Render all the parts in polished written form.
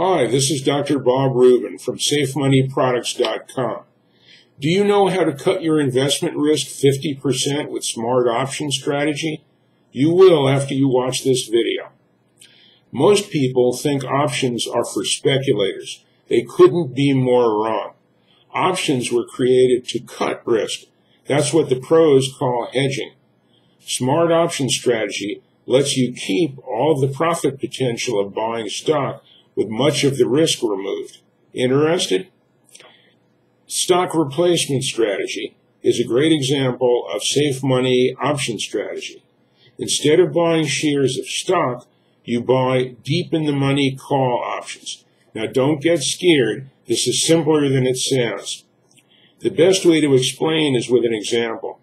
Hi, this is Dr. Bob Rubin from SafeMoneyProducts.com. Do you know how to cut your investment risk 50% with smart option strategy? You will after you watch this video. Most people think options are for speculators. They couldn't be more wrong. Options were created to cut risk. That's what the pros call hedging. Smart option strategy lets you keep all the profit potential of buying stock with much of the risk removed. Interested? Stock replacement strategy is a great example of safe money option strategy. Instead of buying shares of stock, you buy deep in the money call options. Now don't get scared. This is simpler than it sounds. The best way to explain is with an example.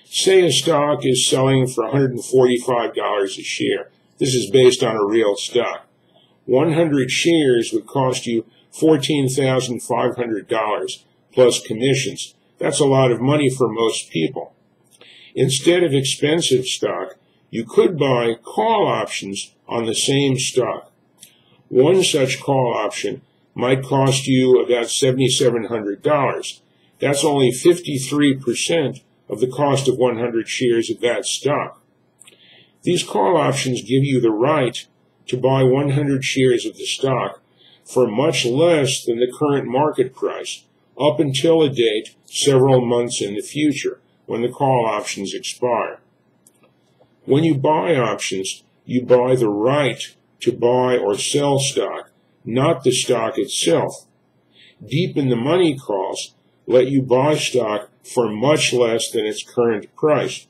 Say a stock is selling for $145 a share. This is based on a real stock. 100 shares would cost you $14,500 plus commissions. That's a lot of money for most people. Instead of expensive stock, you could buy call options on the same stock. One such call option might cost you about $7,700. That's only 53% of the cost of 100 shares of that stock. These call options give you the right to buy 100 shares of the stock for much less than the current market price, up until a date several months in the future, when the call options expire. When you buy options, you buy the right to buy or sell stock, not the stock itself. Deep in the money calls let you buy stock for much less than its current price.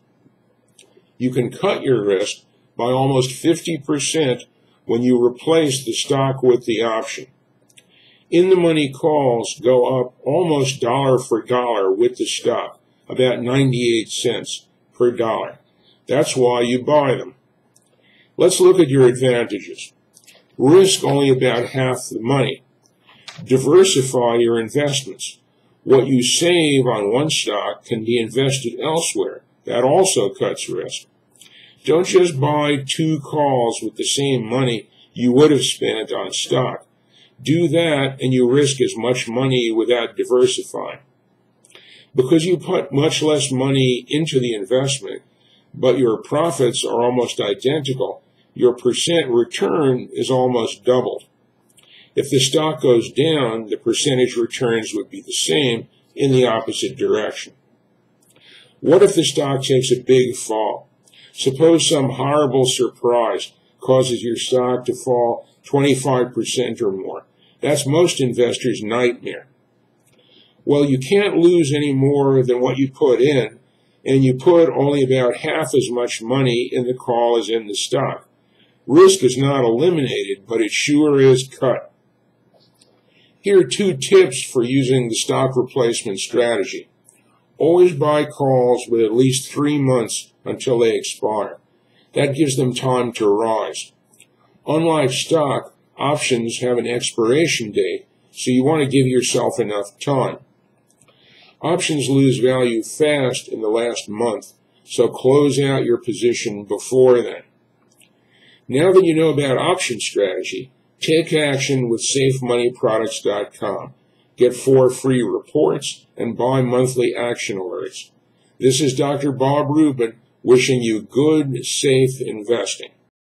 You can cut your risk by almost 50% when you replace the stock with the option. In the money calls go up almost dollar for dollar with the stock, about 98 cents per dollar. That's why you buy them. Let's look at your advantages. Risk only about half the money. Diversify your investments. What you save on one stock can be invested elsewhere. That also cuts risk. Don't just buy 2 calls with the same money you would have spent on stock. Do that and you risk as much money without diversifying. Because you put much less money into the investment, but your profits are almost identical, your percent return is almost doubled. If the stock goes down, the percentage returns would be the same in the opposite direction. What if the stock takes a big fall? Suppose some horrible surprise causes your stock to fall 25% or more. That's most investors' nightmare. Well, you can't lose any more than what you put in, and you put only about half as much money in the call as in the stock. Risk is not eliminated, but it sure is cut. Here are 2 tips for using the stock replacement strategy. Always buy calls with at least 3 months until they expire. That gives them time to rise. Unlike stock, options have an expiration date, so you want to give yourself enough time. Options lose value fast in the last month, so close out your position before then. Now that you know about option strategy, take action with SafeMoneyProducts.com. Get 4 free reports and buy monthly action alerts. This is Dr. Bob Rubin wishing you good, safe investing.